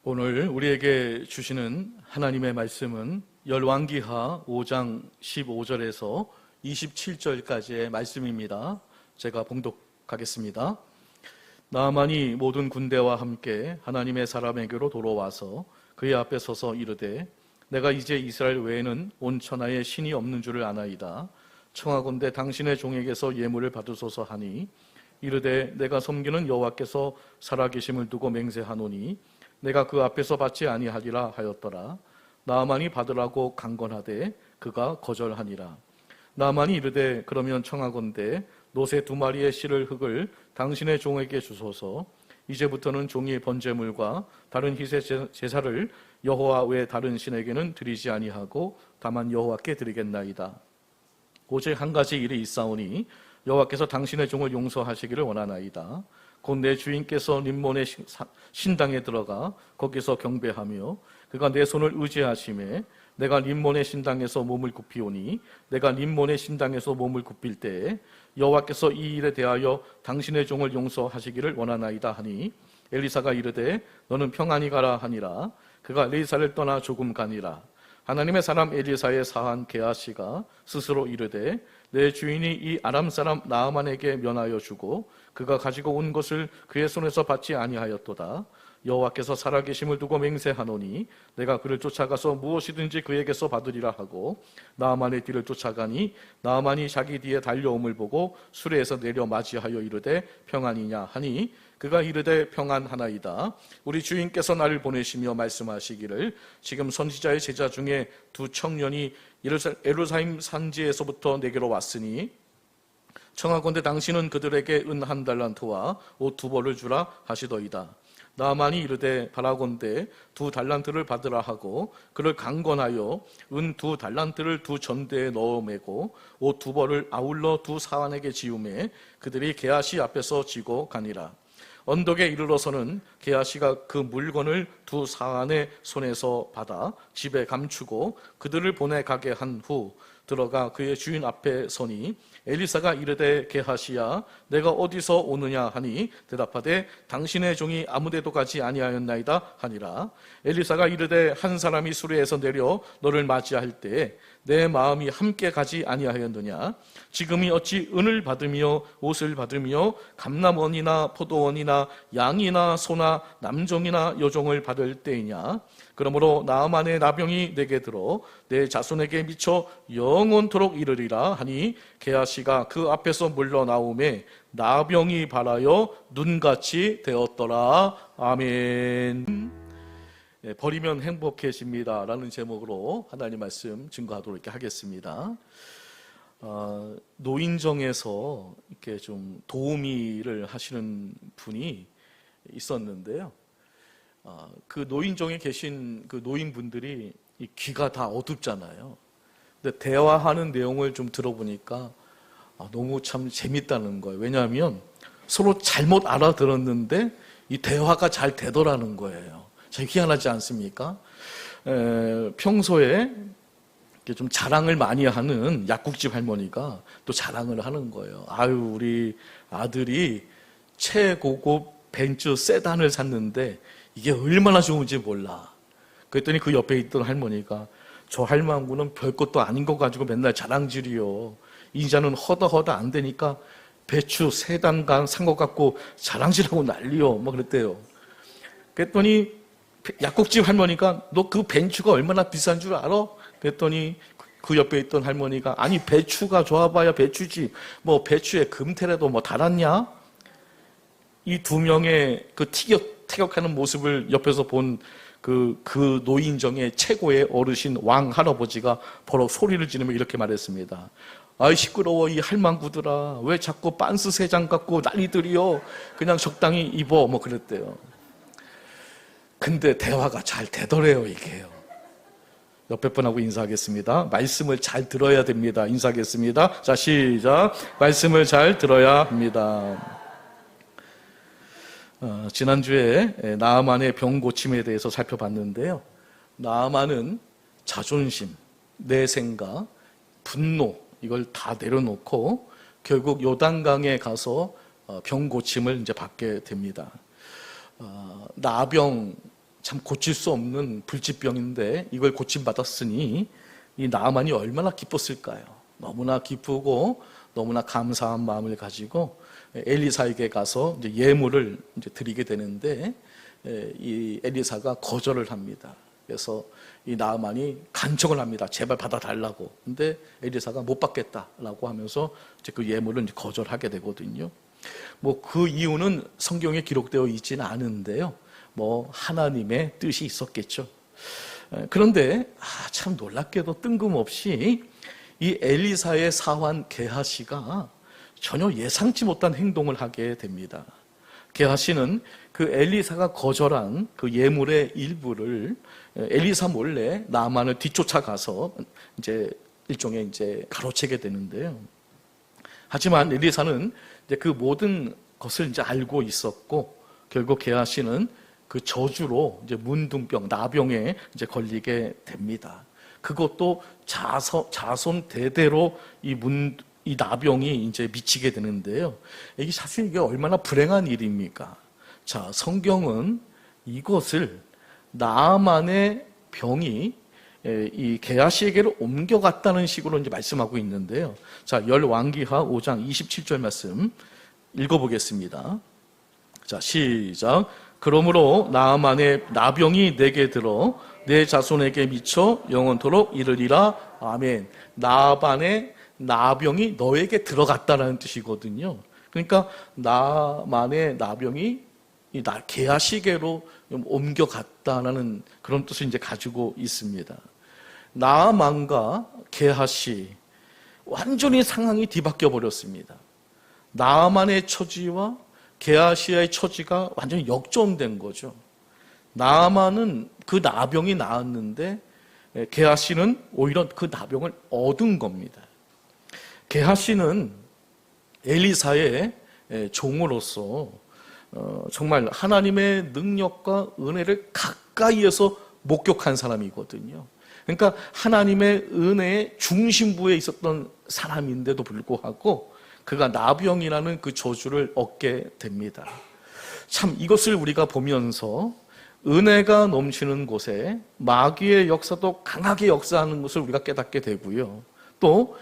오늘 우리에게 주시는 하나님의 말씀은 열왕기하 5장 15절에서 27절까지의 말씀입니다. 제가 봉독하겠습니다. 나아만이 모든 군대와 함께 하나님의 사람에게로 돌아와서 그의 앞에 서서 이르되 내가 이제 이스라엘 외에는 온 천하에 신이 없는 줄을 아나이다. 청하건대 당신의 종에게서 예물을 받으소서 하니 이르되 내가 섬기는 여호와께서 살아계심을 두고 맹세하노니 내가 그 앞에서 받지 아니하리라 하였더라. 나아만이 받으라고 강건하되 그가 거절하니라. 나아만이 이르되 그러면 청하건대 노새 2마리의 실을 흙을 당신의 종에게 주소서. 이제부터는 종이 번제물과 다른 희생 제사를 여호와 외 다른 신에게는 드리지 아니하고 다만 여호와께 드리겠나이다. 오직 한 가지 일이 있사오니 여호와께서 당신의 종을 용서하시기를 원하나이다. 곧 내 주인께서 님몬의 신당에 들어가 거기서 경배하며 그가 내 손을 의지하심에 내가 님몬의 신당에서 몸을 굽히오니 내가 님몬의 신당에서 몸을 굽힐 때에 여호와께서 이 일에 대하여 당신의 종을 용서하시기를 원하나이다 하니 엘리사가 이르되 너는 평안히 가라 하니라. 그가 엘리사를 떠나 조금 가니라. 하나님의 사람 엘리사의 사한 게하시가 스스로 이르되 내 주인이 이 아람 사람 나아만에게 면하여 주고 그가 가지고 온 것을 그의 손에서 받지 아니하였도다. 여호와께서 살아계심을 두고 맹세하노니 내가 그를 쫓아가서 무엇이든지 그에게서 받으리라 하고 나아만의 뒤를 쫓아가니 나아만이 자기 뒤에 달려옴을 보고 수레에서 내려 맞이하여 이르되 평안이냐 하니 그가 이르되 평안하나이다. 우리 주인께서 나를 보내시며 말씀하시기를 지금 선지자의 제자 중에 2 청년이 예루살렘 산지에서부터 내게로 왔으니 청하건대 당신은 그들에게 은 1달란트와 옷 2벌을 주라 하시더이다. 나아만이 이르되 바라건대 2달란트를 받으라 하고 그를 강건하여 은 2달란트를 2 전대에 넣어 매고 옷 2벌을 아울러 2 사환에게 지우매 그들이 게하시 앞에서 지고 가니라. 언덕에 이르러서는 게하시가 그 물건을 2 사환의 손에서 받아 집에 감추고 그들을 보내 가게 한 후 들어가 그의 주인 앞에 서니 엘리사가 이르되 게하시야 내가 어디서 오느냐 하니 대답하되 당신의 종이 아무데도 가지 아니하였나이다 하니라. 엘리사가 이르되 한 사람이 수레에서 내려 너를 맞이할 때에 내 마음이 함께 가지 아니하였느냐. 지금이 어찌 은을 받으며 옷을 받으며 감람원이나 포도원이나 양이나 소나 남종이나 여종을 받을 때이냐. 그러므로 나아만의 나병이 내게 들어 내 자손에게 미쳐 영원토록 이르리라 하니 게하시가 그 앞에서 물러나오매 나병이 발하여 눈같이 되었더라. 아멘. 버리면 행복해집니다 라는 제목으로 하나님 말씀 증거하도록 이렇게 하겠습니다. 노인정에서 이렇게 좀 도우미를 하시는 분이 있었는데요. 그 노인정에 계신 그 노인분들이 이 귀가 다 어둡잖아요. 근데 대화하는 내용을 좀 들어보니까 너무 참 재밌다는 거예요. 왜냐하면 서로 잘못 알아들었는데 이 대화가 잘 되더라는 거예요. 참 희한하지 않습니까? 평소에 이렇게 좀 자랑을 많이 하는 약국집 할머니가 또 자랑을 하는 거예요. 아유, 우리 아들이 최고급 벤츠 세단을 샀는데 이게 얼마나 좋은지 몰라. 그랬더니 그 옆에 있던 할머니가 저 할망구는 별것도 아닌 거 가지고 맨날 자랑질이요. 이자는 허다 안 되니까 배추 세단간 산 것 갖고 자랑질하고 난리요. 뭐 그랬대요. 그랬더니 약국집 할머니가 너 그 벤츠가 얼마나 비싼 줄 알아? 그랬더니 그 옆에 있던 할머니가 아니 배추가 좋아봐야 배추지 뭐 배추에 금태라도 뭐 달았냐? 이 2명의 그 티격하는 모습을 옆에서 본 그 노인정의 최고의 어르신 왕 할아버지가 버럭 소리를 지르며 이렇게 말했습니다. 아이 시끄러워 이 할망구들아 왜 자꾸 빤스 3장 갖고 난리들이요. 그냥 적당히 입어 뭐 그랬대요. 근데 대화가 잘 되더래요 이게요. 옆에 분하고 인사하겠습니다. 말씀을 잘 들어야 됩니다. 인사하겠습니다. 자 시작. 말씀을 잘 들어야 합니다. 지난주에 나아만의 병 고침에 대해서 살펴봤는데요. 나아만은 자존심, 내 생각, 분노 이걸 다 내려놓고 결국 요단강에 가서 병 고침을 이제 받게 됩니다. 나병 참 고칠 수 없는 불치병인데 이걸 고침받았으니 이 나아만이 얼마나 기뻤을까요? 너무나 기쁘고 너무나 감사한 마음을 가지고 엘리사에게 가서 이제 예물을 이제 드리게 되는데 이 엘리사가 거절을 합니다. 그래서 이 나아만이 간청을 합니다. 제발 받아달라고. 근데 엘리사가 못 받겠다라고 하면서 이제 그 예물을 이제 거절하게 되거든요. 뭐 그 이유는 성경에 기록되어 있지는 않은데요. 뭐 하나님의 뜻이 있었겠죠. 그런데 참 놀랍게도 뜬금없이 이 엘리사의 사환 게하시가 전혀 예상치 못한 행동을 하게 됩니다. 게하시는 그 엘리사가 거절한 그 예물의 일부를 엘리사 몰래 나아만을 뒤쫓아가서 이제 일종의 이제 가로채게 되는데요. 하지만 엘리사는 이제 그 모든 것을 이제 알고 있었고 결국 게하시는 그 저주로 이제 문둥병, 나병에 이제 걸리게 됩니다. 그것도 자손 대대로 이 나병이 이제 미치게 되는데요. 이게 사실 이게 얼마나 불행한 일입니까? 자, 성경은 이것을 나아만의 병이 이 게하시에게로 옮겨갔다는 식으로 이제 말씀하고 있는데요. 자, 열왕기하 5장 27절 말씀 읽어보겠습니다. 자, 시작. 그러므로 나아만의 나병이 내게 들어 내 자손에게 미쳐 영원토록 이르리라. 아멘. 나아만의 나병이 너에게 들어갔다는 뜻이거든요. 그러니까 나아만의 나병이 이 게하시에게로 옮겨갔다는 그런 뜻을 이제 가지고 있습니다. 나아만과 게하시 완전히 상황이 뒤바뀌어 버렸습니다. 나아만의 처지와 게하시의 처지가 완전히 역전된 거죠. 나아만은 그 나병이 나았는데 게하시는 오히려 그 나병을 얻은 겁니다. 게하시는 엘리사의 종으로서 정말 하나님의 능력과 은혜를 가까이에서 목격한 사람이거든요. 그러니까 하나님의 은혜의 중심부에 있었던 사람인데도 불구하고 그가 나병이라는 그 저주를 얻게 됩니다. 참 이것을 우리가 보면서 은혜가 넘치는 곳에 마귀의 역사도 강하게 역사하는 것을 우리가 깨닫게 되고요. 또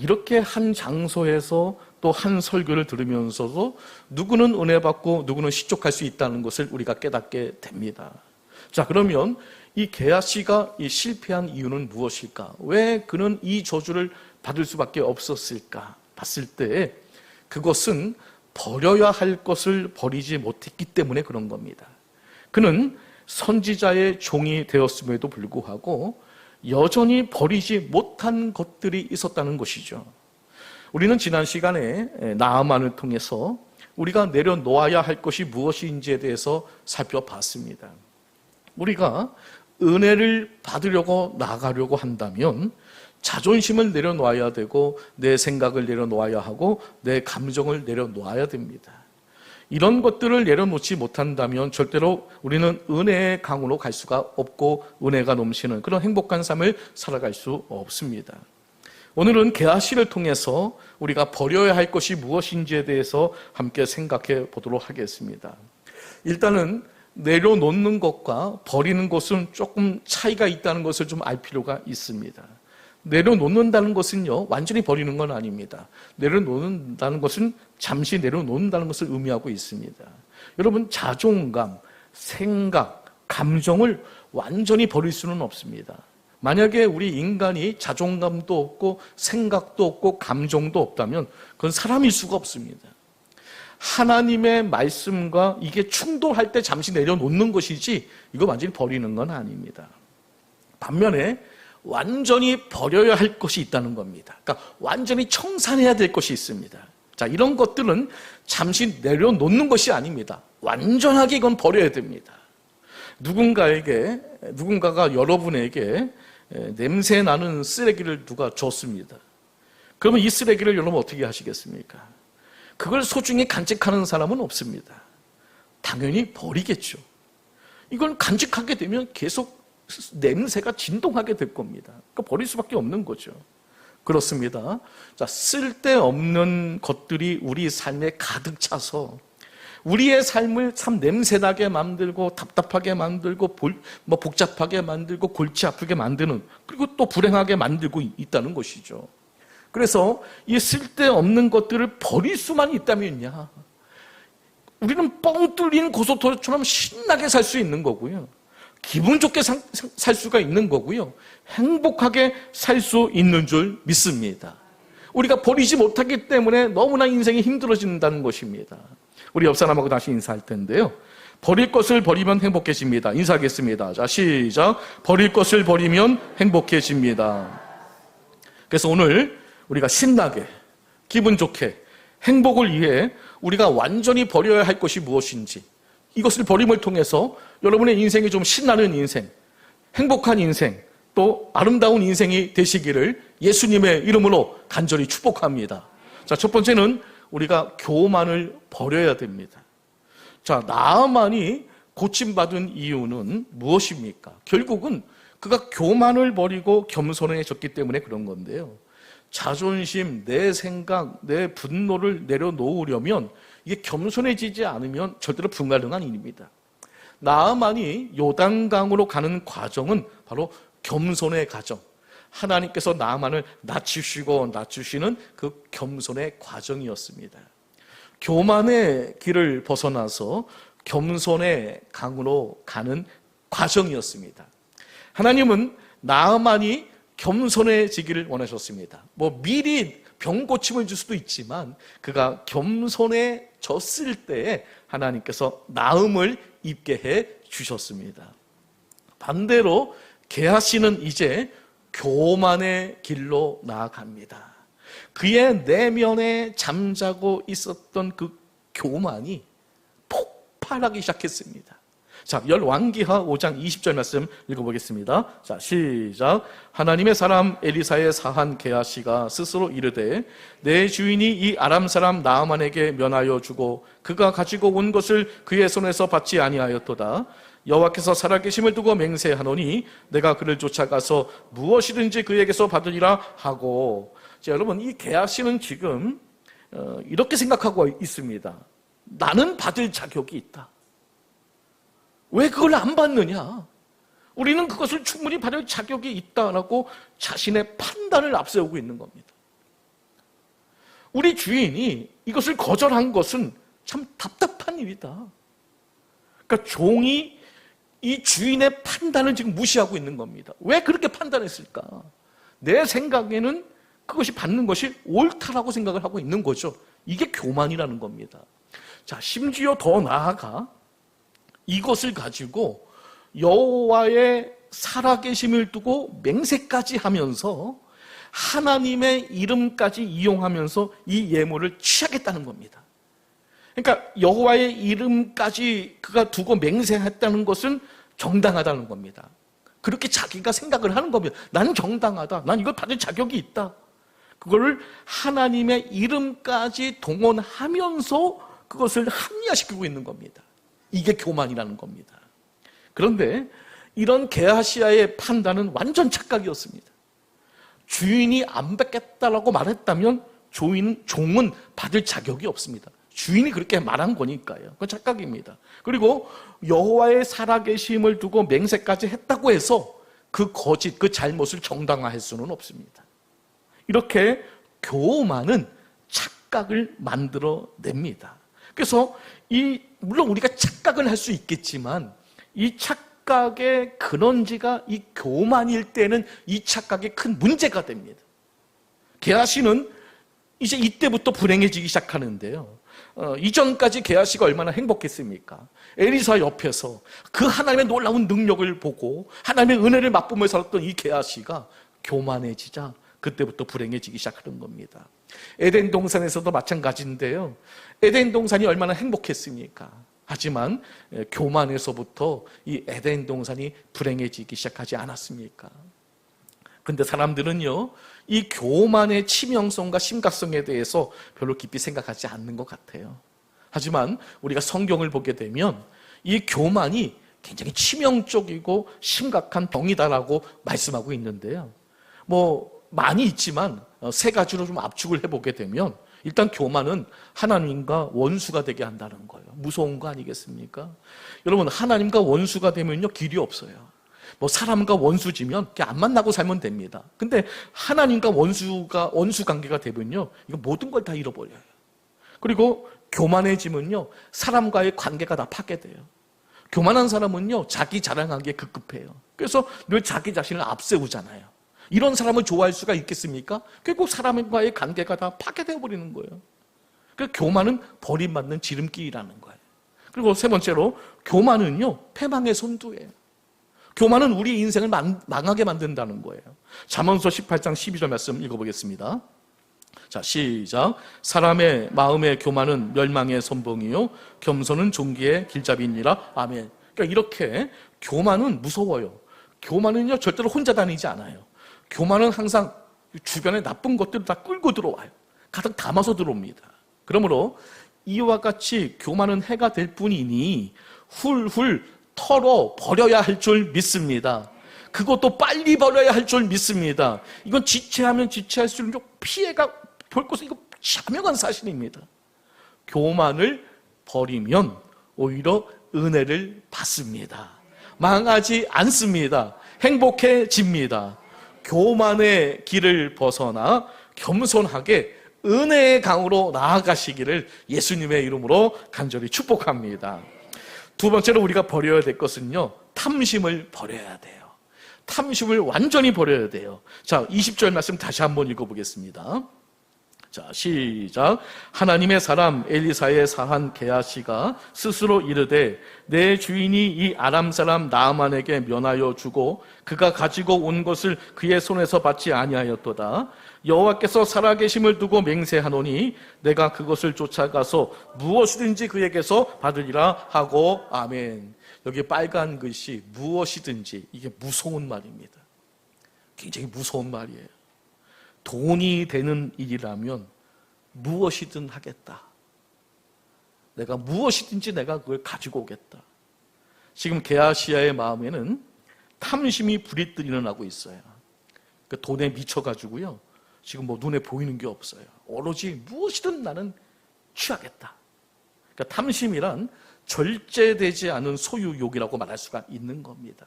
이렇게 한 장소에서 또 한 설교를 들으면서도 누구는 은혜 받고 누구는 실족할 수 있다는 것을 우리가 깨닫게 됩니다. 자, 그러면 이 게하시가 이 실패한 이유는 무엇일까? 왜 그는 이 저주를 받을 수밖에 없었을까? 봤을 때 그것은 버려야 할 것을 버리지 못했기 때문에 그런 겁니다. 그는 선지자의 종이 되었음에도 불구하고 여전히 버리지 못한 것들이 있었다는 것이죠. 우리는 지난 시간에 나아만을 통해서 우리가 내려놓아야 할 것이 무엇인지에 대해서 살펴봤습니다. 우리가 은혜를 받으려고 나가려고 한다면 자존심을 내려놓아야 되고 내 생각을 내려놓아야 하고 내 감정을 내려놓아야 됩니다. 이런 것들을 내려놓지 못한다면 절대로 우리는 은혜의 강으로 갈 수가 없고 은혜가 넘치는 그런 행복한 삶을 살아갈 수 없습니다. 오늘은 게하시를 통해서 우리가 버려야 할 것이 무엇인지에 대해서 함께 생각해 보도록 하겠습니다. 일단은 내려놓는 것과 버리는 것은 조금 차이가 있다는 것을 좀 알 필요가 있습니다. 내려놓는다는 것은요, 완전히 버리는 건 아닙니다. 내려놓는다는 것은 잠시 내려놓는다는 것을 의미하고 있습니다. 여러분, 자존감, 생각, 감정을 완전히 버릴 수는 없습니다. 만약에 우리 인간이 자존감도 없고 생각도 없고 감정도 없다면 그건 사람일 수가 없습니다. 하나님의 말씀과 이게 충돌할 때 잠시 내려놓는 것이지 이거 완전히 버리는 건 아닙니다. 반면에 완전히 버려야 할 것이 있다는 겁니다. 그러니까 완전히 청산해야 될 것이 있습니다. 자, 이런 것들은 잠시 내려놓는 것이 아닙니다. 완전하게 이건 버려야 됩니다. 누군가가 여러분에게 냄새 나는 쓰레기를 누가 줬습니다. 그러면 이 쓰레기를 여러분 어떻게 하시겠습니까? 그걸 소중히 간직하는 사람은 없습니다. 당연히 버리겠죠. 이걸 간직하게 되면 계속 냄새가 진동하게 될 겁니다. 그러니까 버릴 수밖에 없는 거죠. 그렇습니다. 자, 쓸데없는 것들이 우리 삶에 가득 차서 우리의 삶을 참 냄새나게 만들고 답답하게 만들고 복잡하게 만들고 골치 아프게 만드는, 그리고 또 불행하게 만들고 있다는 것이죠. 그래서 이 쓸데없는 것들을 버릴 수만 있다면야 우리는 뻥 뚫린 고속도로처럼 신나게 살 수 있는 거고요. 기분 좋게 살 수가 있는 거고요. 행복하게 살 수 있는 줄 믿습니다. 우리가 버리지 못하기 때문에 너무나 인생이 힘들어진다는 것입니다. 우리 옆 사람하고 다시 인사할 텐데요. 버릴 것을 버리면 행복해집니다. 인사하겠습니다. 자, 시작. 버릴 것을 버리면 행복해집니다. 그래서 오늘 우리가 신나게, 기분 좋게, 행복을 위해 우리가 완전히 버려야 할 것이 무엇인지, 이것을 버림을 통해서 여러분의 인생이 좀 신나는 인생, 행복한 인생, 또 아름다운 인생이 되시기를 예수님의 이름으로 간절히 축복합니다. 자, 첫 번째는 우리가 교만을 버려야 됩니다. 자, 나아만이 고침받은 이유는 무엇입니까? 결국은 그가 교만을 버리고 겸손해졌기 때문에 그런 건데요. 자존심, 내 생각, 내 분노를 내려놓으려면 이게 겸손해지지 않으면 절대로 불가능한 일입니다. 나아만이 요단강으로 가는 과정은 바로 겸손의 과정, 하나님께서 나아만을 낮추시는 그 겸손의 과정이었습니다. 교만의 길을 벗어나서 겸손의 강으로 가는 과정이었습니다. 하나님은 나아만이 겸손해지기를 원하셨습니다. 미리 병고침을 줄 수도 있지만 그가 겸손해졌을 때에 하나님께서 나음을 입게 해 주셨습니다. 반대로 게하시는 이제 교만의 길로 나아갑니다. 그의 내면에 잠자고 있었던 그 교만이 폭발하기 시작했습니다. 자, 열왕기하 5장 20절 말씀 읽어보겠습니다. 자, 시작. 하나님의 사람 엘리사의 사한 게하시가 스스로 이르되 내 주인이 이 아람 사람 나아만에게 면하여 주고 그가 가지고 온 것을 그의 손에서 받지 아니하였도다. 여호와께서 살아계심을 두고 맹세하노니 내가 그를 쫓아가서 무엇이든지 그에게서 받으리라 하고. 자, 여러분, 이 게하시는 지금 이렇게 생각하고 있습니다. 나는 받을 자격이 있다. 왜 그걸 안 받느냐? 우리는 그것을 충분히 받을 자격이 있다라고 자신의 판단을 앞세우고 있는 겁니다. 우리 주인이 이것을 거절한 것은 참 답답한 일이다. 그러니까 종이 이 주인의 판단을 지금 무시하고 있는 겁니다. 왜 그렇게 판단했을까? 내 생각에는 그것이 받는 것이 옳다라고 생각을 하고 있는 거죠. 이게 교만이라는 겁니다. 자, 심지어 더 나아가 이것을 가지고 여호와의 살아계심을 두고 맹세까지 하면서 하나님의 이름까지 이용하면서 이 예물을 취하겠다는 겁니다. 그러니까 여호와의 이름까지 그가 두고 맹세했다는 것은 정당하다는 겁니다. 그렇게 자기가 생각을 하는 겁니다. 나는 정당하다. 난 이걸 받을 자격이 있다. 그걸 하나님의 이름까지 동원하면서 그것을 합리화시키고 있는 겁니다. 이게 교만이라는 겁니다. 그런데 이런 게하시아의 판단은 완전 착각이었습니다. 주인이 안 받겠다라고 말했다면 종은 받을 자격이 없습니다. 주인이 그렇게 말한 거니까요. 그건 착각입니다. 그리고 여호와의 살아계심을 두고 맹세까지 했다고 해서 그 거짓, 그 잘못을 정당화할 수는 없습니다. 이렇게 교만은 착각을 만들어냅니다. 그래서 물론 우리가 착각을 할 수 있겠지만 이 착각의 근원지가 이 교만일 때는 이 착각이 큰 문제가 됩니다. 게하시는 이제 이때부터 불행해지기 시작하는데요. 이전까지 게하시가 얼마나 행복했습니까? 엘리사 옆에서 그 하나님의 놀라운 능력을 보고 하나님의 은혜를 맛보며 살았던 이 게하시가 교만해지자 그때부터 불행해지기 시작하는 겁니다. 에덴 동산에서도 마찬가지인데요. 에덴 동산이 얼마나 행복했습니까? 하지만 교만에서부터 이 에덴 동산이 불행해지기 시작하지 않았습니까? 근데 사람들은요, 이 교만의 치명성과 심각성에 대해서 별로 깊이 생각하지 않는 것 같아요. 하지만 우리가 성경을 보게 되면 이 교만이 굉장히 치명적이고 심각한 병이다라고 말씀하고 있는데요. 많이 있지만 세 가지로 좀 압축을 해보게 되면 일단 교만은 하나님과 원수가 되게 한다는 거예요. 무서운 거 아니겠습니까? 여러분, 하나님과 원수가 되면요, 길이 없어요. 뭐 사람과 원수지면 그냥 안 만나고 살면 됩니다. 근데 하나님과 원수 관계가 되면요, 이거 모든 걸 다 잃어버려요. 그리고 교만해지면요, 사람과의 관계가 다 파괴돼요. 교만한 사람은요, 자기 자랑하기에 급급해요. 그래서 늘 자기 자신을 앞세우잖아요. 이런 사람을 좋아할 수가 있겠습니까? 결국 사람과의 관계가 다 파괴되어 버리는 거예요. 그 교만은 버림받는 지름길이라는 거예요. 그리고 세 번째로, 교만은요, 패망의 선두예요. 교만은 우리 인생을 망하게 만든다는 거예요. 잠언서 18장 12절 말씀 읽어보겠습니다. 자, 시작. 사람의 마음의 교만은 멸망의 선봉이요 겸손은 존귀의 길잡이니라. 아멘. 그러니까 이렇게 교만은 무서워요. 교만은요, 절대로 혼자 다니지 않아요. 교만은 항상 주변에 나쁜 것들을 다 끌고 들어와요. 가득 담아서 들어옵니다. 그러므로 이와 같이 교만은 해가 될 뿐이니 훌훌 털어 버려야 할 줄 믿습니다. 그것도 빨리 버려야 할 줄 믿습니다. 이건 지체하면 지체할수록 피해가 볼 것은 이거 자명한 사실입니다. 교만을 버리면 오히려 은혜를 받습니다. 망하지 않습니다. 행복해집니다. 교만의 길을 벗어나 겸손하게 은혜의 강으로 나아가시기를 예수님의 이름으로 간절히 축복합니다. 두 번째로 우리가 버려야 될 것은요, 탐심을 버려야 돼요. 탐심을 완전히 버려야 돼요. 자, 20절 말씀 다시 한번 읽어보겠습니다. 자, 시작. 하나님의 사람 엘리사의 사한 게하시가 스스로 이르되 내 주인이 이 아람 사람 나아만에게 면하여 주고 그가 가지고 온 것을 그의 손에서 받지 아니하였도다. 여호와께서 살아계심을 두고 맹세하노니 내가 그것을 쫓아가서 무엇이든지 그에게서 받으리라 하고. 아멘. 여기 빨간 글씨 무엇이든지, 이게 무서운 말입니다. 굉장히 무서운 말이에요. 돈이 되는 일이라면 무엇이든 하겠다. 내가 무엇이든지 내가 그걸 가지고 오겠다. 지금 게하시아의 마음에는 탐심이 부릿뜨 일어나고 있어요. 그 돈에 미쳐가지고요, 지금 뭐 눈에 보이는 게 없어요. 오로지 무엇이든 나는 취하겠다. 그러니까 탐심이란 절제되지 않은 소유욕이라고 말할 수가 있는 겁니다.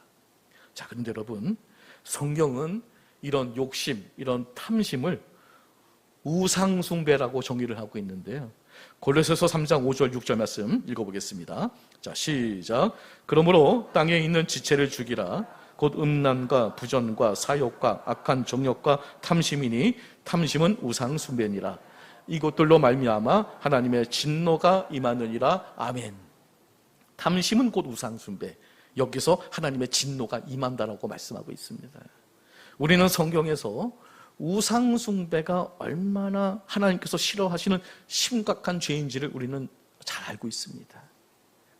자, 그런데 여러분, 성경은 이런 욕심, 이런 탐심을 우상숭배라고 정의를 하고 있는데요. 골로새서 3장 5절 6절 말씀 읽어보겠습니다. 자, 시작. 그러므로 땅에 있는 지체를 죽이라. 곧 음란과 부전과 사욕과 악한 정욕과 탐심이니 탐심은 우상숭배니라. 이것들로 말미암아 하나님의 진노가 임하느니라. 아멘. 탐심은 곧 우상숭배. 여기서 하나님의 진노가 임한다라고 말씀하고 있습니다. 우리는 성경에서 우상숭배가 얼마나 하나님께서 싫어하시는 심각한 죄인지를 우리는 잘 알고 있습니다.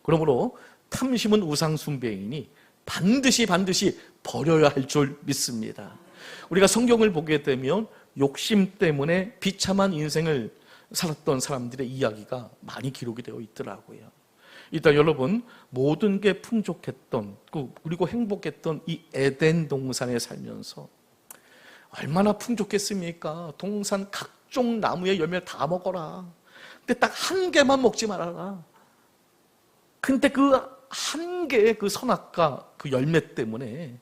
그러므로 탐심은 우상숭배이니 반드시 버려야 할 줄 믿습니다. 우리가 성경을 보게 되면 욕심 때문에 비참한 인생을 살았던 사람들의 이야기가 많이 기록이 되어 있더라고요. 일단 여러분, 모든 게 풍족했던 그리고 행복했던 이 에덴 동산에 살면서 얼마나 풍족했습니까? 동산 각종 나무의 열매를 다 먹어라. 근데 딱 한 개만 먹지 말아라. 근데 그 한 개의 그 선악과 그 열매 때문에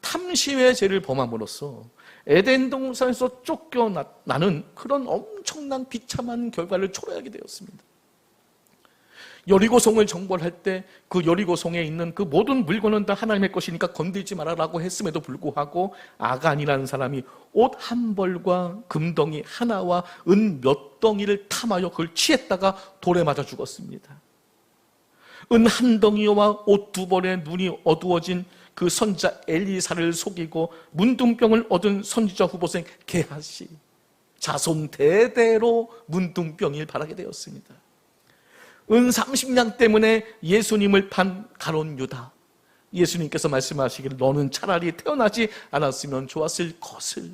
탐심의 죄를 범함으로써 에덴 동산에서 쫓겨나는 그런 엄청난 비참한 결과를 초래하게 되었습니다. 여리고성을 정벌할 때 그 여리고성에 있는 그 모든 물건은 다 하나님의 것이니까 건들지 말아라고 했음에도 불구하고 아간이라는 사람이 옷 한 벌과 금덩이 하나와 은 몇 덩이를 탐하여 그걸 취했다가 돌에 맞아 죽었습니다. 은 한 덩이와 옷 두 벌에 눈이 어두워진 그 선지자 엘리사를 속이고 문둥병을 얻은 선지자 후보생 게하시, 자손 대대로 문둥병을 바라게 되었습니다. 은 30냥 때문에 예수님을 판 가룟 유다, 예수님께서 말씀하시기를 너는 차라리 태어나지 않았으면 좋았을 것을.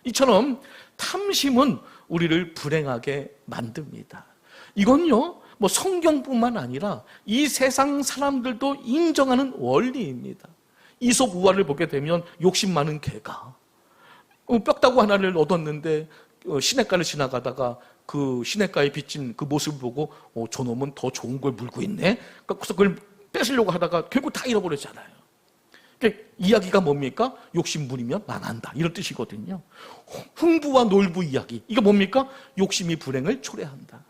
이처럼 탐심은 우리를 불행하게 만듭니다. 이건요, 뭐 성경뿐만 아니라 이 세상 사람들도 인정하는 원리입니다. 이솝 우화를 보게 되면 욕심 많은 개가 뼈다구 하나를 얻었는데 시냇가를 지나가다가 그 시냇가에 비친 그 모습을 보고 저놈은 더 좋은 걸 물고 있네. 그래서 그걸 뺏으려고 하다가 결국 다 잃어버렸잖아요. 그러니까 이야기가 뭡니까? 욕심 부리면 망한다, 이런 뜻이거든요. 흥부와 놀부 이야기, 이게 뭡니까? 욕심이 불행을 초래한다.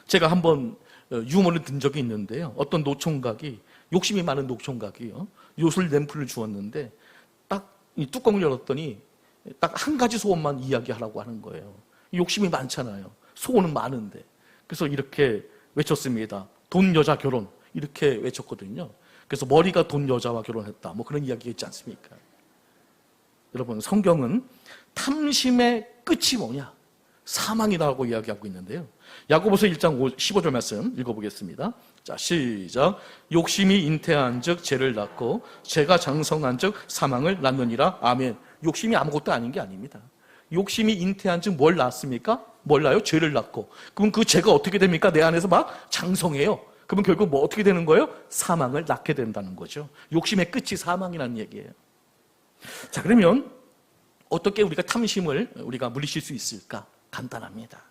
제가 한번 유머를 든 적이 있는데요. 어떤 노총각이, 욕심이 많은 노총각이요, 요술 램프를 주었는데 딱 이 뚜껑을 열었더니 딱 한 가지 소원만 이야기하라고 하는 거예요. 욕심이 많잖아요. 소원은 많은데. 그래서 이렇게 외쳤습니다. 돈, 여자, 결혼, 이렇게 외쳤거든요. 그래서 머리가 돈, 여자와 결혼했다, 뭐 그런 이야기가 있지 않습니까? 여러분, 성경은 탐심의 끝이 뭐냐? 사망이라고 이야기하고 있는데요. 야고보서 1장 15절 말씀 읽어보겠습니다. 자, 시작. 욕심이 잉태한 즉 죄를 낳고 죄가 장성한 즉 사망을 낳느니라. 아멘. 욕심이 아무것도 아닌 게 아닙니다. 욕심이 잉태한 즉 뭘 낳습니까? 뭘 낳아요? 죄를 낳고. 그럼 그 죄가 어떻게 됩니까? 내 안에서 막 장성해요. 그러면 결국 뭐 어떻게 되는 거예요? 사망을 낳게 된다는 거죠. 욕심의 끝이 사망이라는 얘기예요. 자, 그러면 어떻게 우리가 탐심을 우리가 물리칠 수 있을까? 간단합니다.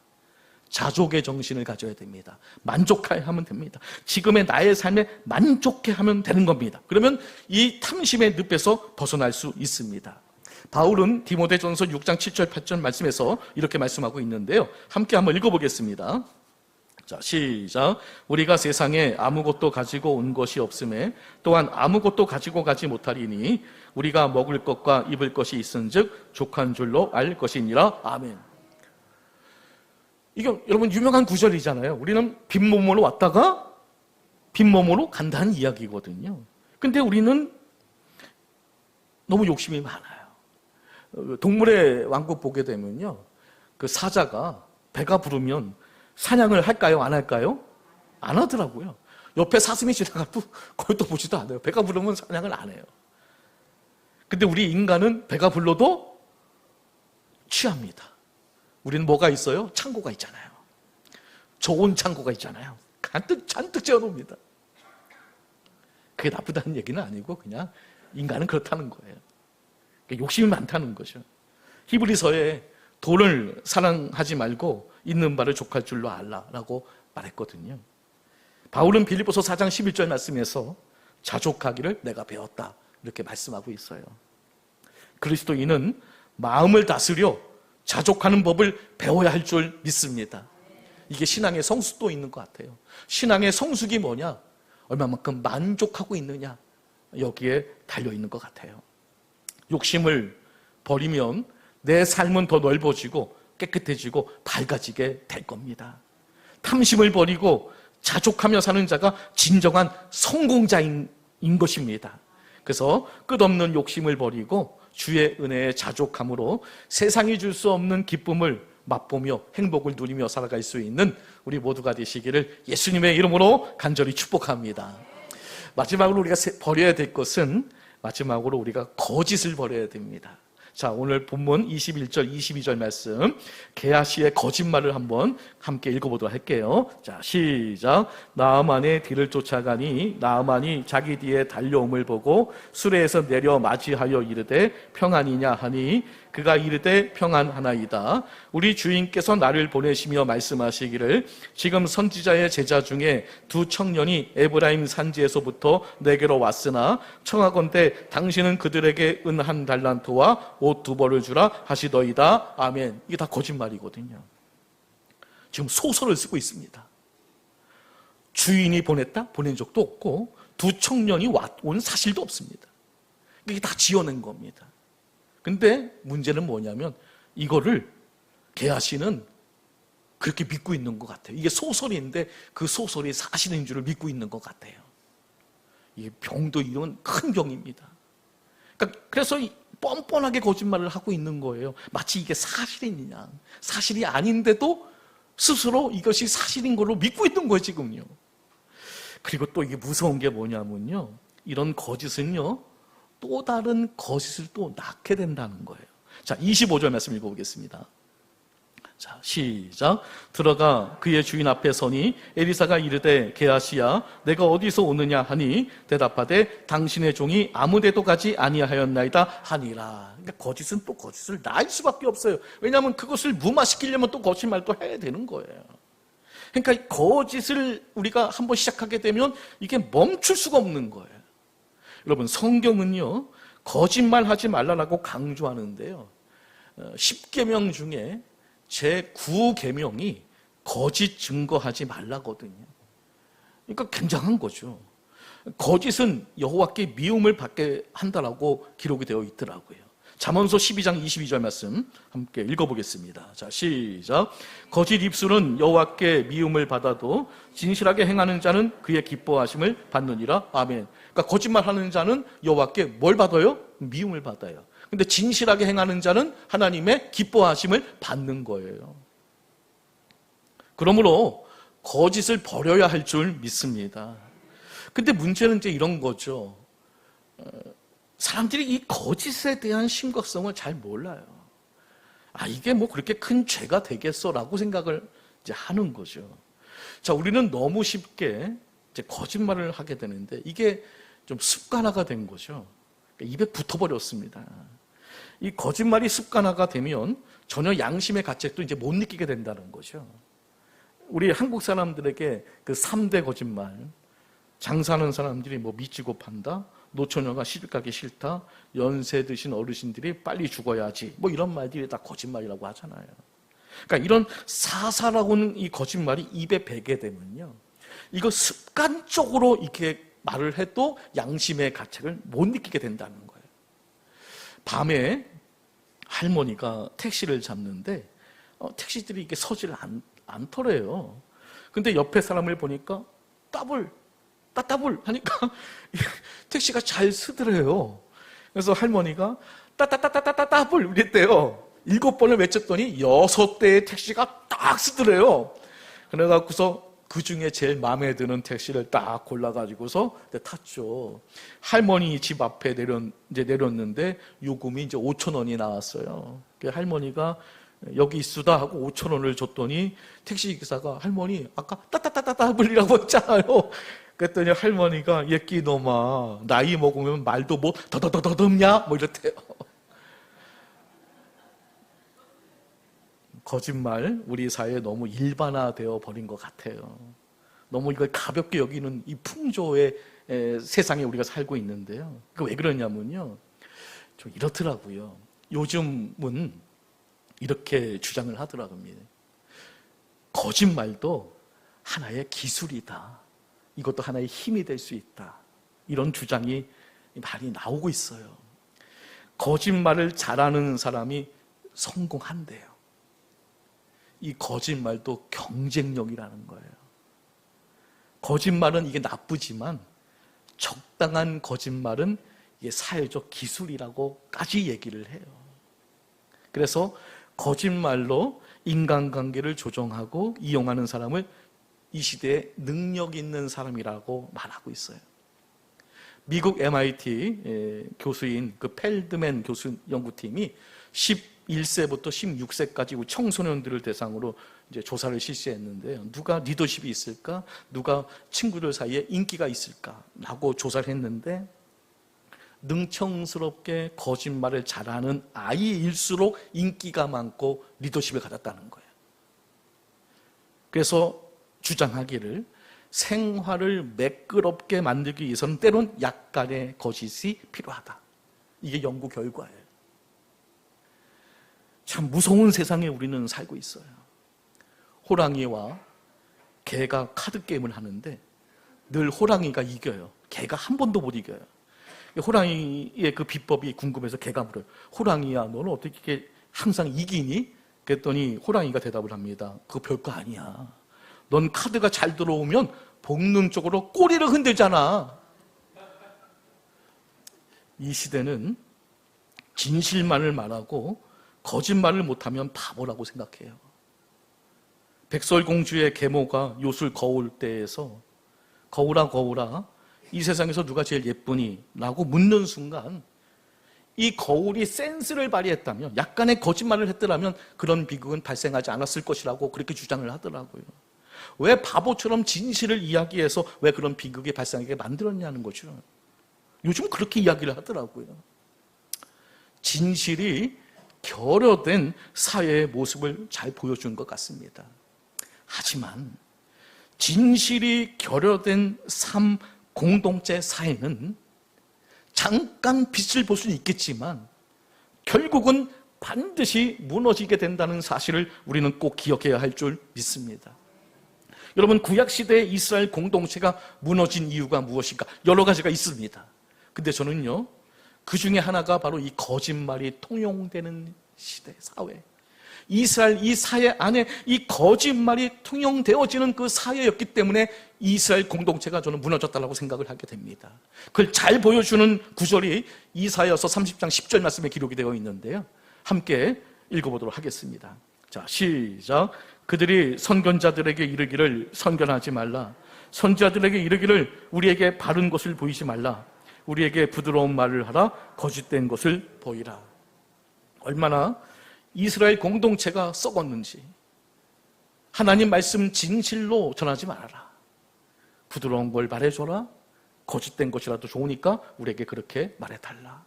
자족의 정신을 가져야 됩니다. 만족해야 하면 됩니다. 지금의 나의 삶에 만족해 하면 되는 겁니다. 그러면 이 탐심의 늪에서 벗어날 수 있습니다. 바울은 디모데전서 6장 7절 8절 말씀에서 이렇게 말씀하고 있는데요. 함께 한번 읽어보겠습니다. 자, 시작. 우리가 세상에 아무것도 가지고 온 것이 없음에 또한 아무것도 가지고 가지 못하리니 우리가 먹을 것과 입을 것이 있은즉 족한 줄로 알 것이니라. 아멘. 이게 여러분 유명한 구절이잖아요. 우리는 빈몸으로 왔다가 빈몸으로 간다는 이야기거든요. 근데 우리는 너무 욕심이 많아요. 동물의 왕국 보게 되면요, 그 사자가 배가 부르면 사냥을 할까요? 안 할까요? 안 하더라고요. 옆에 사슴이 지나가도 거의 또 보지도 않아요. 배가 부르면 사냥을 안 해요. 근데 우리 인간은 배가 불러도 취합니다. 우리는 뭐가 있어요? 창고가 있잖아요. 좋은 창고가 있잖아요. 잔뜩 재워놓습니다. 그게 나쁘다는 얘기는 아니고 그냥 인간은 그렇다는 거예요. 욕심이 많다는 거죠. 히브리서에 돈을 사랑하지 말고 있는 바를 족할 줄로 알라라고 말했거든요. 바울은 빌립보서 4장 11절 말씀에서 자족하기를 내가 배웠다, 이렇게 말씀하고 있어요. 그리스도인은 마음을 다스려 자족하는 법을 배워야 할 줄 믿습니다. 이게 신앙의 성숙도 있는 것 같아요. 신앙의 성숙이 뭐냐? 얼마만큼 만족하고 있느냐? 여기에 달려있는 것 같아요. 욕심을 버리면 내 삶은 더 넓어지고 깨끗해지고 밝아지게 될 겁니다. 탐심을 버리고 자족하며 사는 자가 진정한 성공자인 것입니다. 그래서 끝없는 욕심을 버리고 주의 은혜에 자족함으로 세상이 줄 수 없는 기쁨을 맛보며 행복을 누리며 살아갈 수 있는 우리 모두가 되시기를 예수님의 이름으로 간절히 축복합니다. 마지막으로 우리가 버려야 될 것은, 마지막으로 우리가 거짓을 버려야 됩니다. 자, 오늘 본문 21절, 22절 말씀, 게하시의 거짓말을 한번 함께 읽어보도록 할게요. 자, 시작. 나아만의 뒤를 쫓아가니 나아만이 자기 뒤에 달려옴을 보고 수레에서 내려 맞이하여 이르되 평안이냐 하니 그가 이르되 평안하나이다. 우리 주인께서 나를 보내시며 말씀하시기를 지금 선지자의 제자 중에 두 청년이 에브라임 산지에서부터 내게로 왔으나 청하건대 당신은 그들에게 은 1달란트와 옷 2벌을 주라 하시더이다. 아멘. 이게 다 거짓말이거든요. 지금 소설을 쓰고 있습니다. 주인이 보냈다? 보낸 적도 없고 두 청년이 온 사실도 없습니다. 이게 다 지어낸 겁니다. 근데 문제는 뭐냐면 이거를 게하시는 그렇게 믿고 있는 것 같아요. 이게 소설인데 그 소설이 사실인 줄을 믿고 있는 것 같아요. 이게 병도 이런 큰 병입니다. 그러니까 그래서 뻔뻔하게 거짓말을 하고 있는 거예요. 마치 이게 사실이냐, 사실이 아닌데도 스스로 이것이 사실인 걸로 믿고 있는 거예요, 지금요. 그리고 또 이게 무서운 게 뭐냐면요, 이런 거짓은요 또 다른 거짓을 또 낳게 된다는 거예요. 자, 25절 말씀 읽어보겠습니다. 자, 시작. 들어가 그의 주인 앞에 서니 엘리사가 이르되 게하시야 내가 어디서 오느냐 하니 대답하되 당신의 종이 아무데도 가지 아니하였나이다 하니라. 그러니까 거짓은 또 거짓을 낳을 수밖에 없어요. 왜냐하면 그것을 무마시키려면 또 거짓말도 해야 되는 거예요. 그러니까 이 거짓을 우리가 한번 시작하게 되면 이게 멈출 수가 없는 거예요. 여러분, 성경은요 거짓말하지 말라라고 강조하는데요, 10계명 중에 제9계명이 거짓 증거하지 말라거든요. 그러니까 굉장한 거죠. 거짓은 여호와께 미움을 받게 한다라고 기록이 되어 있더라고요. 잠언서 12장 22절 말씀 함께 읽어보겠습니다. 자, 시작. 거짓 입술은 여호와께 미움을 받아도 진실하게 행하는 자는 그의 기뻐하심을 받느니라. 아멘. 그러니까 거짓말하는 자는 여호와께 뭘 받아요? 미움을 받아요. 근데 진실하게 행하는 자는 하나님의 기뻐하심을 받는 거예요. 그러므로 거짓을 버려야 할 줄 믿습니다. 근데 문제는 이제 이런 거죠. 사람들이 이 거짓에 대한 심각성을 잘 몰라요. 아, 이게 뭐 그렇게 큰 죄가 되겠어라고 생각을 이제 하는 거죠. 자, 우리는 너무 쉽게 이제 거짓말을 하게 되는데 이게 좀 습관화가 된 거죠. 입에 붙어버렸습니다. 이 거짓말이 습관화가 되면 전혀 양심의 가책도 이제 못 느끼게 된다는 거죠. 우리 한국 사람들에게 그 3대 거짓말, 장사하는 사람들이 뭐 미치고 판다, 노처녀가 시집가기 싫다, 연세 드신 어르신들이 빨리 죽어야지, 뭐 이런 말들이 다 거짓말이라고 하잖아요. 그러니까 이런 사사라고는 이 거짓말이 입에 배게 되면요, 이거 습관적으로 이렇게 말을 해도 양심의 가책을 못 느끼게 된다는 거예요. 밤에 할머니가 택시를 잡는데 택시들이 이게 서질 않더래요. 근데 옆에 사람을 보니까 따따블 하니까 택시가 잘 쓰더래요. 그래서 할머니가 따따따따따따블 이랬대요. 7번을 외쳤더니 6대의 택시가 딱 쓰더래요. 그래갖고서 그 중에 제일 마음에 드는 택시를 딱 골라가지고서 탔죠. 할머니 집 앞에 내렸는데 요금이 이제 5,000원이 나왔어요. 할머니가 여기 있으다 하고 5,000원을 줬더니 택시 기사가 할머니 아까 따따따따따블이라고 했잖아요. 그랬더니 할머니가 예끼 놈아 나이 먹으면 말도 뭐 더더더더듬냐 뭐 이랬대요. 거짓말 우리 사회에 너무 일반화되어 버린 것 같아요. 너무 이걸 가볍게 여기는 이 풍조의 세상에 우리가 살고 있는데요. 왜 그러냐면요, 좀 이렇더라고요. 요즘은 이렇게 주장을 하더라고요. 거짓말도 하나의 기술이다. 이것도 하나의 힘이 될 수 있다. 이런 주장이 많이 나오고 있어요. 거짓말을 잘하는 사람이 성공한대요. 이 거짓말도 경쟁력이라는 거예요. 거짓말은 이게 나쁘지만 적당한 거짓말은 이게 사회적 기술이라고까지 얘기를 해요. 그래서 거짓말로 인간관계를 조정하고 이용하는 사람을 이 시대에 능력 있는 사람이라고 말하고 있어요. 미국 MIT 교수인 그 펠드맨 교수 연구팀이 11세부터 16세까지 청소년들을 대상으로 이제 조사를 실시했는데요. 누가 리더십이 있을까? 누가 친구들 사이에 인기가 있을까?라고 조사를 했는데 능청스럽게 거짓말을 잘하는 아이일수록 인기가 많고 리더십을 가졌다는 거예요. 그래서 주장하기를 생활을 매끄럽게 만들기 위해서는 때론 약간의 거짓이 필요하다. 이게 연구 결과예요. 참 무서운 세상에 우리는 살고 있어요. 호랑이와 개가 카드 게임을 하는데 늘 호랑이가 이겨요. 개가 한 번도 못 이겨요. 호랑이의 그 비법이 궁금해서 개가 물어요. 호랑이야, 너는 어떻게 항상 이기니? 그랬더니 호랑이가 대답을 합니다. 그거 별거 아니야. 넌 카드가 잘 들어오면 본능적으로 꼬리를 흔들잖아. 이 시대는 진실만을 말하고 거짓말을 못하면 바보라고 생각해요. 백설공주의 계모가 요술 거울 때에서 거울아 거울아 이 세상에서 누가 제일 예쁘니? 라고 묻는 순간 이 거울이 센스를 발휘했다면, 약간의 거짓말을 했더라면 그런 비극은 발생하지 않았을 것이라고 그렇게 주장을 하더라고요. 왜 바보처럼 진실을 이야기해서 왜 그런 비극이 발생하게 만들었냐는 거죠. 요즘 그렇게 이야기를 하더라고요. 진실이 결여된 사회의 모습을 잘 보여준 것 같습니다. 하지만 진실이 결여된 삶 공동체 사회는 잠깐 빛을 볼 수는 있겠지만 결국은 반드시 무너지게 된다는 사실을 우리는 꼭 기억해야 할 줄 믿습니다. 여러분, 구약시대의 이스라엘 공동체가 무너진 이유가 무엇인가? 여러 가지가 있습니다. 근데 저는요, 그 중에 하나가 바로 이 거짓말이 통용되는 시대, 사회. 이스라엘 이 사회 안에 이 거짓말이 통용되어지는 그 사회였기 때문에 이스라엘 공동체가 저는 무너졌다고 생각을 하게 됩니다. 그걸 잘 보여주는 구절이 이사야서 30장 10절 말씀에 기록이 되어 있는데요. 함께 읽어보도록 하겠습니다. 자, 시작. 그들이 선견자들에게 이르기를 선견하지 말라. 선지자들에게 이르기를 우리에게 바른 것을 보이지 말라. 우리에게 부드러운 말을 하라. 거짓된 것을 보이라. 얼마나 이스라엘 공동체가 썩었는지. 하나님 말씀 진실로 전하지 말아라. 부드러운 걸 말해줘라. 거짓된 것이라도 좋으니까 우리에게 그렇게 말해달라.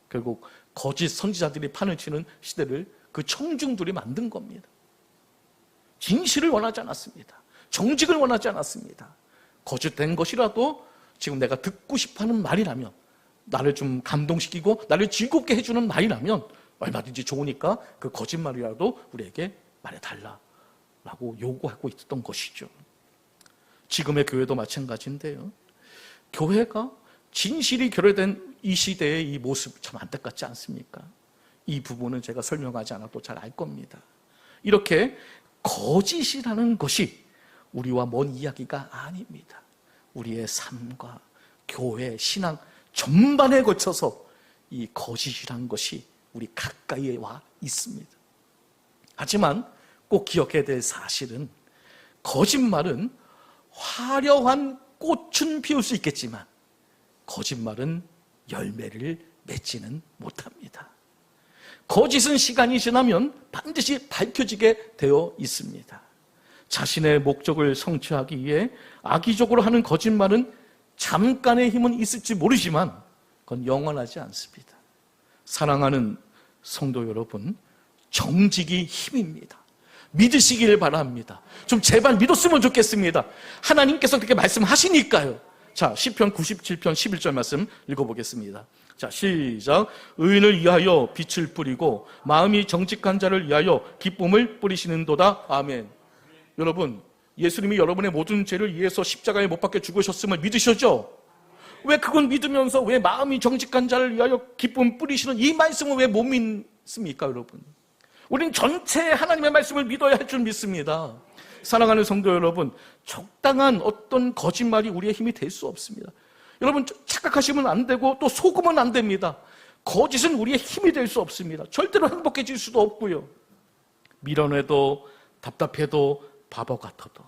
결국 거짓 선지자들이 판을 치는 시대를 그 청중들이 만든 겁니다. 진실을 원하지 않았습니다. 정직을 원하지 않았습니다. 거짓된 것이라도 지금 내가 듣고 싶어하는 말이라면, 나를 좀 감동시키고 나를 즐겁게 해주는 말이라면 얼마든지 좋으니까 그 거짓말이라도 우리에게 말해달라라고 요구하고 있었던 것이죠. 지금의 교회도 마찬가지인데요. 교회가 진실이 결여된 이 시대의 이 모습 참 안타깝지 않습니까? 이 부분은 제가 설명하지 않아도 잘 알 겁니다. 이렇게 거짓이라는 것이 우리와 먼 이야기가 아닙니다. 우리의 삶과 교회, 신앙 전반에 걸쳐서 이 거짓이라는 것이 우리 가까이에 와 있습니다. 하지만 꼭 기억해야 될 사실은 거짓말은 화려한 꽃은 피울 수 있겠지만 거짓말은 열매를 맺지는 못합니다. 거짓은 시간이 지나면 반드시 밝혀지게 되어 있습니다. 자신의 목적을 성취하기 위해 악의적으로 하는 거짓말은 잠깐의 힘은 있을지 모르지만 그건 영원하지 않습니다. 사랑하는 성도 여러분, 정직이 힘입니다. 믿으시길 바랍니다. 좀 제발 믿었으면 좋겠습니다. 하나님께서 그렇게 말씀하시니까요. 자, 시편 97편 11절 말씀 읽어보겠습니다. 자, 시작. 의인을 위하여 빛을 뿌리고 마음이 정직한 자를 위하여 기쁨을 뿌리시는도다. 아멘. 여러분, 예수님이 여러분의 모든 죄를 위해서 십자가에 못 박혀 죽으셨음을 믿으셨죠? 왜 그건 믿으면서 왜 마음이 정직한 자를 위하여 기쁨 뿌리시는 이 말씀을 왜 못 믿습니까, 여러분? 우리는 전체 하나님의 말씀을 믿어야 할 줄 믿습니다. 사랑하는 성도 여러분, 적당한 어떤 거짓말이 우리의 힘이 될 수 없습니다. 여러분, 착각하시면 안 되고 또 속으면 안 됩니다. 거짓은 우리의 힘이 될 수 없습니다. 절대로 행복해질 수도 없고요. 미련해도 답답해도 바보 같아도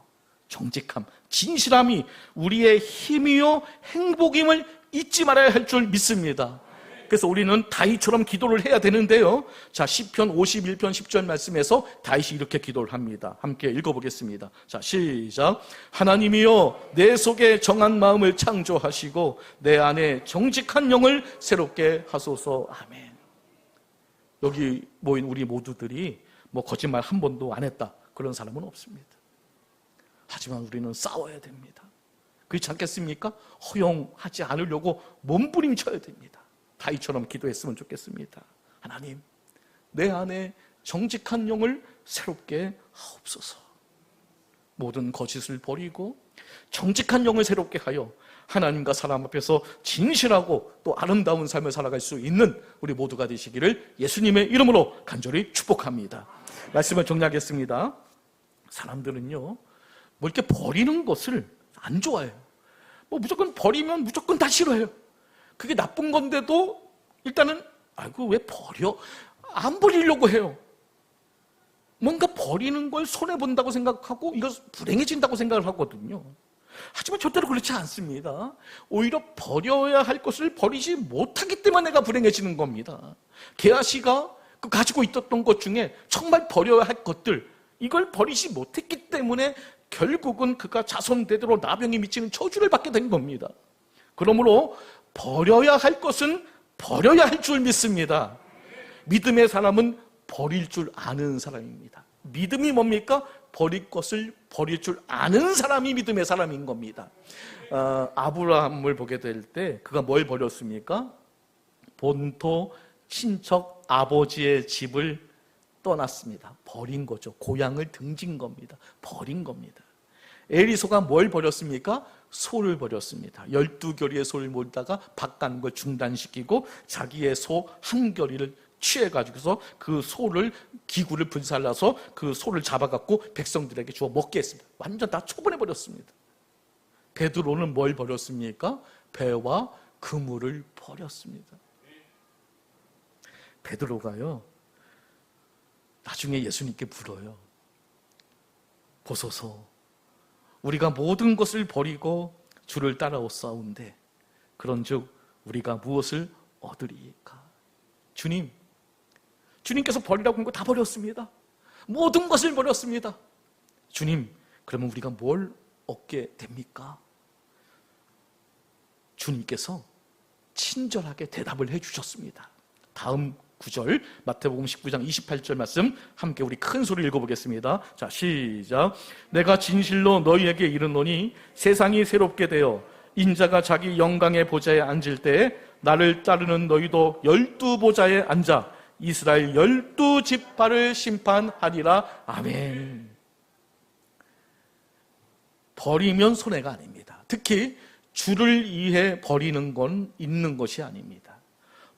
정직함, 진실함이 우리의 힘이요 행복임을 잊지 말아야 할 줄 믿습니다. 그래서 우리는 다윗처럼 기도를 해야 되는데요. 자, 시편 51편 10절 말씀에서 다윗이 이렇게 기도를 합니다. 함께 읽어보겠습니다. 자, 시작. 하나님이여 내 속에 정한 마음을 창조하시고 내 안에 정직한 영을 새롭게 하소서. 아멘. 여기 모인 우리 모두들이 뭐 거짓말 한 번도 안 했다, 그런 사람은 없습니다. 하지만 우리는 싸워야 됩니다. 그렇지 않겠습니까? 허용하지 않으려고 몸부림쳐야 됩니다. 다윗처럼 기도했으면 좋겠습니다. 하나님, 내 안에 정직한 영을 새롭게 하옵소서. 모든 거짓을 버리고 정직한 영을 새롭게 하여 하나님과 사람 앞에서 진실하고 또 아름다운 삶을 살아갈 수 있는 우리 모두가 되시기를 예수님의 이름으로 간절히 축복합니다. 말씀을 정리하겠습니다. 사람들은요, 뭐 이렇게 버리는 것을 안 좋아해요. 뭐 무조건 버리면 무조건 다 싫어해요. 그게 나쁜 건데도 일단은 아이고 왜 버려? 안 버리려고 해요. 뭔가 버리는 걸 손해본다고 생각하고 이거 불행해진다고 생각을 하거든요. 하지만 절대로 그렇지 않습니다. 오히려 버려야 할 것을 버리지 못하기 때문에 내가 불행해지는 겁니다. 게하시가 그 가지고 있었던 것 중에 정말 버려야 할 것들, 이걸 버리지 못했기 때문에 결국은 그가 자손 대대로 나병이 미치는 저주를 받게 된 겁니다. 그러므로 버려야 할 것은 버려야 할 줄 믿습니다. 믿음의 사람은 버릴 줄 아는 사람입니다. 믿음이 뭡니까? 버릴 것을 버릴 줄 아는 사람이 믿음의 사람인 겁니다. 아브라함을 보게 될 때 그가 뭘 버렸습니까? 본토 친척 아버지의 집을 떠났습니다. 버린 거죠. 고향을 등진 겁니다. 버린 겁니다. 에리소가 뭘 버렸습니까? 소를 버렸습니다. 12결의의 소를 몰다가 밭가는 걸 중단시키고 자기의 소 한 결의를 취해가지고서 그 소를 기구를 분살라서 그 소를 잡아갖고 백성들에게 주어 먹게 했습니다. 완전 다 처분해버렸습니다. 베드로는 뭘 버렸습니까? 배와 그물을 버렸습니다. 베드로가요, 나중에 예수님께 물어요. 보소서, 우리가 모든 것을 버리고 주를 따라오사온데 그런즉 우리가 무엇을 얻으리까? 주님께서 버리라고 한 거 다 버렸습니다. 모든 것을 버렸습니다. 주님, 그러면 우리가 뭘 얻게 됩니까? 주님께서 친절하게 대답을 해주셨습니다. 다음 9절 마태복음 19장 28절 말씀 함께 우리 큰 소리 읽어보겠습니다. 자, 시작. 내가 진실로 너희에게 이르노니 세상이 새롭게 되어 인자가 자기 영광의 보좌에 앉을 때 나를 따르는 너희도 12보좌에 앉아 이스라엘 12지파를 심판하리라. 아멘. 버리면 손해가 아닙니다. 특히 주를 위해 버리는 건 있는 것이 아닙니다.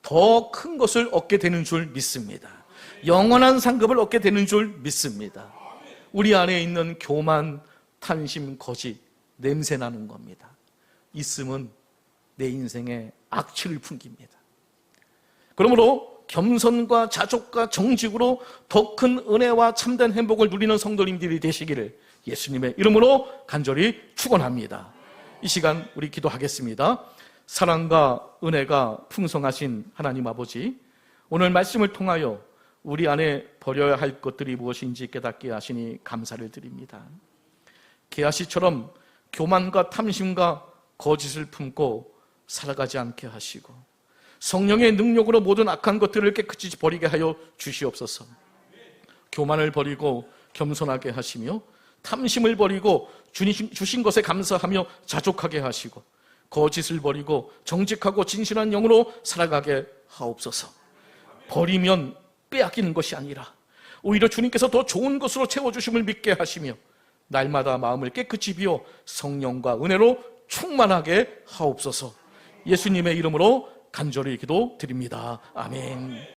더 큰 것을 얻게 되는 줄 믿습니다. 영원한 상급을 얻게 되는 줄 믿습니다. 우리 안에 있는 교만, 탐심, 거짓, 냄새 나는 겁니다. 있으면 내 인생에 악취를 풍깁니다. 그러므로 겸손과 자족과 정직으로 더 큰 은혜와 참된 행복을 누리는 성도님들이 되시기를 예수님의 이름으로 간절히 축원합니다. 이 시간 우리 기도하겠습니다. 사랑과 은혜가 풍성하신 하나님 아버지, 오늘 말씀을 통하여 우리 안에 버려야 할 것들이 무엇인지 깨닫게 하시니 감사를 드립니다. 게하시처럼 교만과 탐심과 거짓을 품고 살아가지 않게 하시고 성령의 능력으로 모든 악한 것들을 깨끗이 버리게 하여 주시옵소서. 교만을 버리고 겸손하게 하시며 탐심을 버리고 주신 것에 감사하며 자족하게 하시고 거짓을 버리고 정직하고 진실한 영으로 살아가게 하옵소서. 버리면 빼앗기는 것이 아니라 오히려 주님께서 더 좋은 것으로 채워주심을 믿게 하시며 날마다 마음을 깨끗이 비워 성령과 은혜로 충만하게 하옵소서. 예수님의 이름으로 간절히 기도드립니다. 아멘.